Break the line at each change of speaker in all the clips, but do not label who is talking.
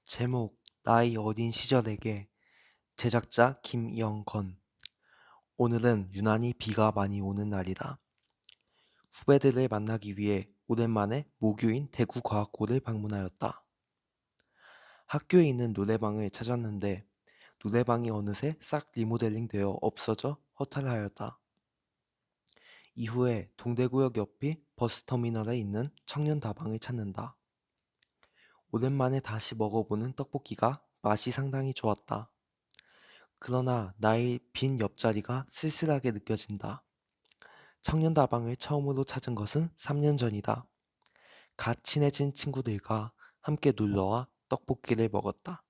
제목 나의 어린 시절에게. 제작자 김영건. 오늘은 유난히 비가 많이 오는 날이다. 후배들을 만나기 위해 오랜만에 모교인 대구과학고를 방문하였다. 학교에 있는 노래방을 찾았는데 노래방이 어느새 싹 리모델링 되어 없어져 허탈하였다. 이후에 동대구역 옆이 버스터미널에 있는 청년다방을 찾는다. 오랜만에 다시 먹어보는 떡볶이가 맛이 상당히 좋았다. 그러나 나의 빈 옆자리가 쓸쓸하게 느껴진다. 청년다방을 처음으로 찾은 것은 3년 전이다. 갓 친해진 친구들과 함께 놀러와 떡볶이를 먹었다.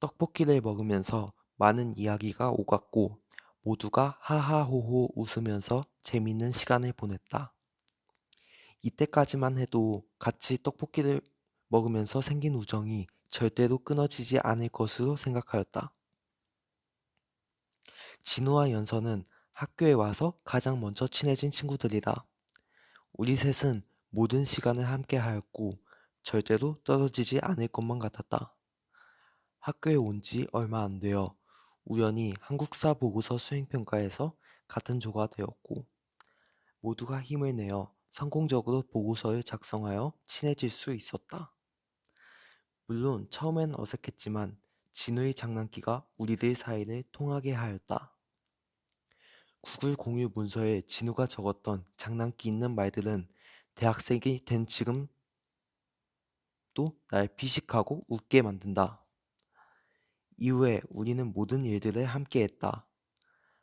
떡볶이를 먹으면서 많은 이야기가 오갔고 모두가 하하호호 웃으면서 재밌는 시간을 보냈다. 이때까지만 해도 같이 떡볶이를 먹으면서 생긴 우정이 절대로 끊어지지 않을 것으로 생각하였다. 진우와 연서는 학교에 와서 가장 먼저 친해진 친구들이다. 우리 셋은 모든 시간을 함께 하였고 절대로 떨어지지 않을 것만 같았다. 학교에 온 지 얼마 안 되어 우연히 한국사 보고서 수행평가에서 같은 조가 되었고 모두가 힘을 내어 성공적으로 보고서를 작성하여 친해질 수 있었다. 물론 처음엔 어색했지만 진우의 장난기가 우리들 사이를 통하게 하였다. 구글 공유 문서에 진우가 적었던 장난기 있는 말들은 대학생이 된 지금도 날 피식하고 웃게 만든다. 이후에 우리는 모든 일들을 함께 했다.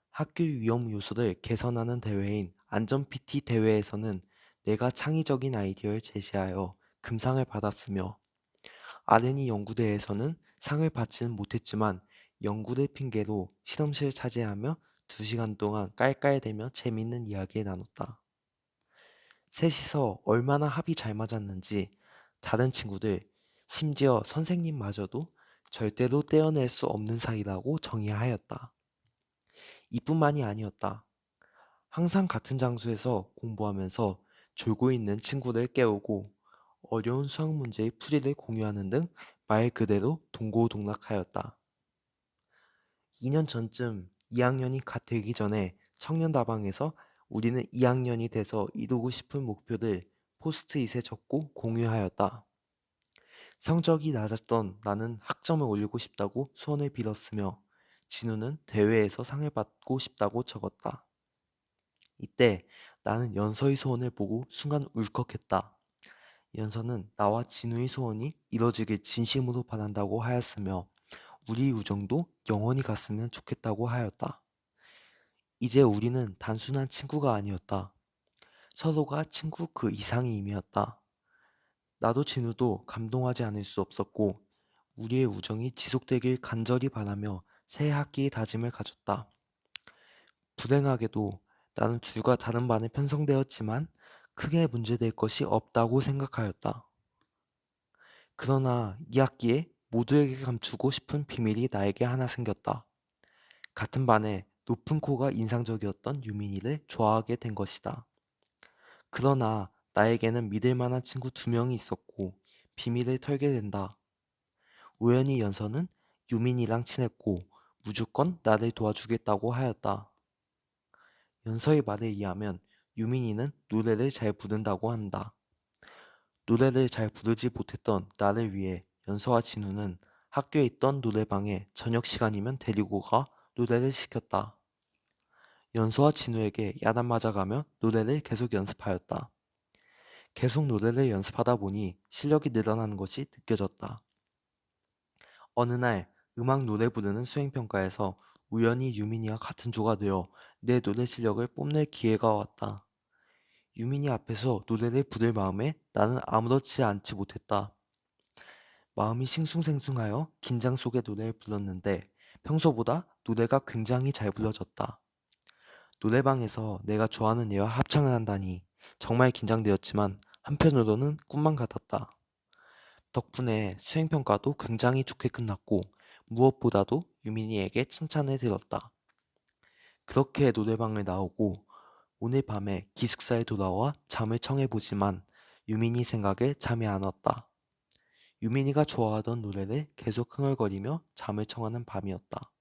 학교 위험 요소를 개선하는 대회인 안전 PT 대회에서는 내가 창의적인 아이디어를 제시하여 금상을 받았으며 R&E 연구대에서는 상을 받지는 못했지만 연구를 핑계로 실험실을 차지하며 2시간 동안 깔깔대며 재밌는 이야기를 나눴다. 셋이서 얼마나 합이 잘 맞았는지 다른 친구들, 심지어 선생님마저도 절대로 떼어낼 수 없는 사이라고 정의하였다. 이뿐만이 아니었다. 항상 같은 장소에서 공부하면서 졸고 있는 친구들 깨우고 어려운 수학 문제의 풀이를 공유하는 등 말 그대로 동고동락하였다. 2년 전쯤 2학년이 갓 되기 전에 청년다방에서 우리는 2학년이 돼서 이루고 싶은 목표를 포스트잇에 적고 공유하였다. 성적이 낮았던 나는 학점을 올리고 싶다고 소원을 빌었으며 진우는 대회에서 상을 받고 싶다고 적었다. 이때 나는 연서의 소원을 보고 순간 울컥했다. 연서는 나와 진우의 소원이 이뤄지길 진심으로 바란다고 하였으며 우리 우정도 영원히 갔으면 좋겠다고 하였다. 이제 우리는 단순한 친구가 아니었다. 서로가 친구 그 이상의 의미였다. 나도 진우도 감동하지 않을 수 없었고 우리의 우정이 지속되길 간절히 바라며 새 학기의 다짐을 가졌다. 불행하게도 나는 둘과 다른 반에 편성되었지만 크게 문제될 것이 없다고 생각하였다. 그러나 이 학기에 모두에게 감추고 싶은 비밀이 나에게 하나 생겼다. 같은 반에 높은 코가 인상적이었던 유민이를 좋아하게 된 것이다. 그러나 나에게는 믿을 만한 친구 2명이 있었고 비밀을 털게 된다. 우연히 연서는 유민이랑 친했고 무조건 나를 도와주겠다고 하였다. 연서의 말에 의하면 유민이는 노래를 잘 부른다고 한다. 노래를 잘 부르지 못했던 나를 위해 연서와 진우는 학교에 있던 노래방에 저녁 시간이면 데리고 가 노래를 시켰다. 연서와 진우에게 야단 맞아가며 노래를 계속 연습하였다. 계속 노래를 연습하다 보니 실력이 늘어나는 것이 느껴졌다. 어느 날 음악 노래 부르는 수행평가에서 우연히 유민이와 같은 조가 되어 내 노래 실력을 뽐낼 기회가 왔다. 유민이 앞에서 노래를 부를 마음에 나는 아무렇지 않지 못했다. 마음이 싱숭생숭하여 긴장 속에 노래를 불렀는데 평소보다 노래가 굉장히 잘 불러졌다. 노래방에서 내가 좋아하는 애와 합창을 한다니 정말 긴장되었지만 한편으로는 꿈만 같았다. 덕분에 수행평가도 굉장히 좋게 끝났고 무엇보다도 유민이에게 칭찬을 들었다. 그렇게 노래방을 나오고 오늘 밤에 기숙사에 돌아와 잠을 청해보지만 유민이 생각에 잠이 안 왔다. 유민이가 좋아하던 노래를 계속 흥얼거리며 잠을 청하는 밤이었다.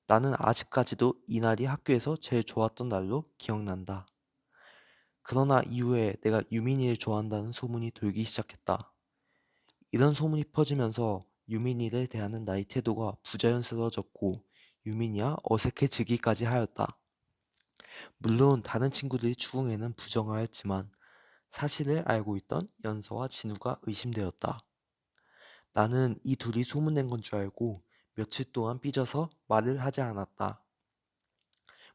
나는 아직까지도 이날이 학교에서 제일 좋았던 날로 기억난다. 그러나 이후에 내가 유민이를 좋아한다는 소문이 돌기 시작했다. 이런 소문이 퍼지면서 유민이를 대하는 나의 태도가 부자연스러워졌고 유민이와 어색해지기까지 하였다. 물론 다른 친구들이 추궁에는 부정하였지만 사실을 알고 있던 연서와 진우가 의심되었다. 나는 이 둘이 소문낸 건 줄 알고 며칠 동안 삐져서 말을 하지 않았다.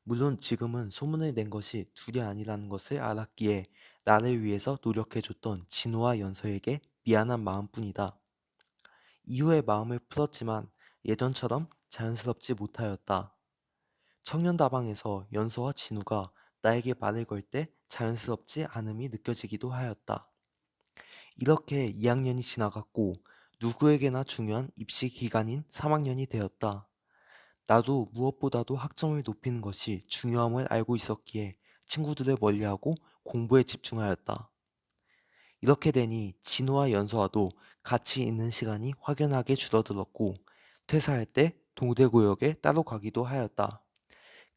물론 지금은 소문을 낸 것이 둘이 아니라는 것을 알았기에 나를 위해서 노력해줬던 진우와 연서에게 미안한 마음뿐이다. 이후에 마음을 풀었지만 예전처럼 자연스럽지 못하였다. 청년다방에서 연서와 진우가 나에게 말을 걸 때 자연스럽지 않음이 느껴지기도 하였다. 이렇게 2학년이 지나갔고 누구에게나 중요한 입시 기간인 3학년이 되었다. 나도 무엇보다도 학점을 높이는 것이 중요함을 알고 있었기에 친구들을 멀리하고 공부에 집중하였다. 이렇게 되니 진우와 연서와도 같이 있는 시간이 확연하게 줄어들었고 퇴사할 때 동대구역에 따로 가기도 하였다.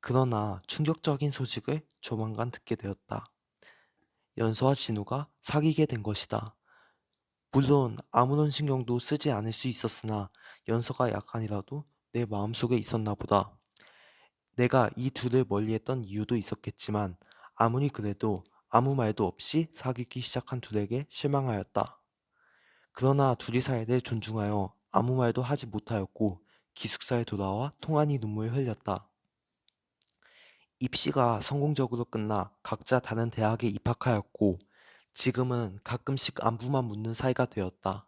그러나 충격적인 소식을 조만간 듣게 되었다. 연서와 진우가 사귀게 된 것이다. 물론 아무런 신경도 쓰지 않을 수 있었으나 연서가 약간이라도 내 마음속에 있었나 보다. 내가 이 둘을 멀리했던 이유도 있었겠지만 아무리 그래도 아무 말도 없이 사귀기 시작한 둘에게 실망하였다. 그러나 둘이 사이를 존중하여 아무 말도 하지 못하였고 기숙사에 돌아와 통한이 눈물을 흘렸다. 입시가 성공적으로 끝나 각자 다른 대학에 입학하였고 지금은 가끔씩 안부만 묻는 사이가 되었다.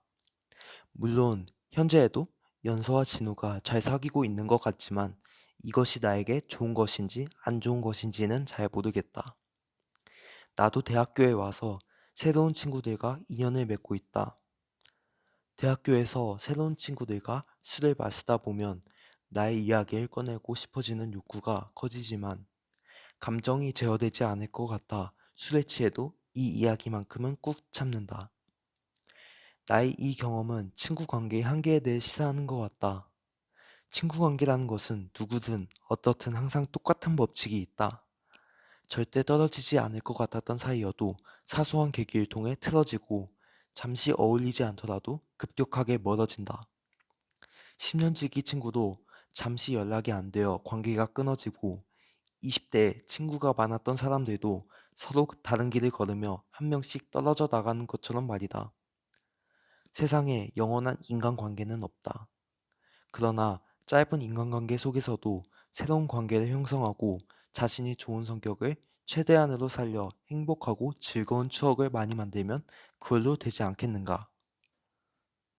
물론 현재에도 연서와 진우가 잘 사귀고 있는 것 같지만 이것이 나에게 좋은 것인지 안 좋은 것인지는 잘 모르겠다. 나도 대학교에 와서 새로운 친구들과 인연을 맺고 있다. 대학교에서 새로운 친구들과 술을 마시다 보면 나의 이야기를 꺼내고 싶어지는 욕구가 커지지만 감정이 제어되지 않을 것 같아 술에 취해도 이 이야기만큼은 꾹 참는다. 나의 이 경험은 친구 관계의 한계에 대해 시사하는 것 같다. 친구 관계라는 것은 누구든 어떻든 항상 똑같은 법칙이 있다. 절대 떨어지지 않을 것 같았던 사이여도 사소한 계기를 통해 틀어지고 잠시 어울리지 않더라도 급격하게 멀어진다. 10년지기 친구도 잠시 연락이 안 되어 관계가 끊어지고 20대 친구가 많았던 사람들도 서로 다른 길을 걸으며 한 명씩 떨어져 나가는 것처럼 말이다. 세상에 영원한 인간관계는 없다. 그러나 짧은 인간관계 속에서도 새로운 관계를 형성하고 자신이 좋은 성격을 최대한으로 살려 행복하고 즐거운 추억을 많이 만들면 그걸로 되지 않겠는가?